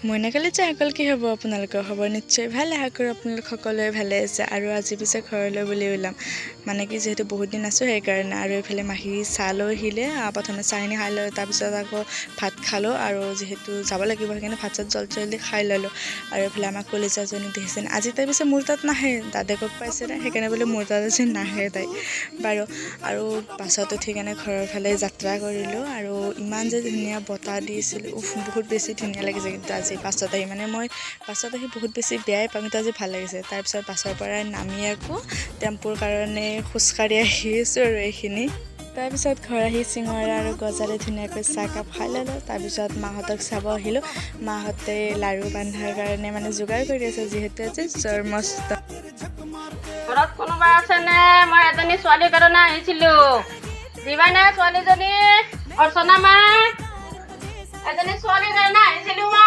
মইনাকালি যে অকল কি হ'ব, আপোনালোকৰ খবৰ নিশ্চয় ভাল। আশা কৰোঁ আপোনালোক সকলোৱে ভালে আছে। আৰু আজি পিছে ঘৰলৈ বুলি ওলাম, মানে কি যিহেতু বহুত দিন আছোঁ সেইকাৰণে। আৰু এইফালে মাহী চাহ লৈ আহিলে, প্ৰথমে চাহখিনি খাই লৈ তাৰপিছত আকৌ ভাত খালোঁ। আৰু যিহেতু যাব লাগিব সেইকাৰণে ভাত চাত জলদি খাই ল'লোঁ। আৰু এইফালে আমাৰ কলিজাজনী দেখিছেনে, আজি তাই পিছে মোৰ তাত নাহে, দাদেকক পাইছে তাই, সেইকাৰণে বোলে মোৰ তাত আজি নাহে তাই বাৰু। আৰু বাছত উঠি কেনে ঘৰৰ ফালে যাত্ৰা কৰিলোঁ। আৰু ইমান যে ধুনীয়া বতাহ দিছিল, বহুত বেছি ধুনীয়া লাগিছে। কিন্তু আজি বাছত আহি, মানে মই বাছত আহি বহুত বেছি বেয়াই পাওঁ, কিন্তু আজি ভাল লাগিছে। তাৰপিছত বাছৰ পৰা নামি আকৌ টেম্পুৰ কাৰণে খোজকাঢ়ি আহি আছোঁ আৰু এইখিনি। তাৰপিছত ঘৰ আহি চিঙৰা আৰু গজাৰে ধুনীয়াকৈ চাহকাপ খাই ল'লোঁ। তাৰপিছত মাহঁতক চাব আহিলোঁ। মাহঁতে লাড়ু বান্ধাৰ কাৰণে মানে যোগাৰ কৰি আছে, যিহেতু আজি জন্মাষ্টমী। ঘৰত কোনোবা আছেনে? মই এজনী ছোৱালীৰ কাৰণে আহিছিলোঁ। দিবানে ছোৱালীজনী? অৰ্চনা মা, এজনী ছোৱালীৰ কাৰণে আহিছিলোঁ মই।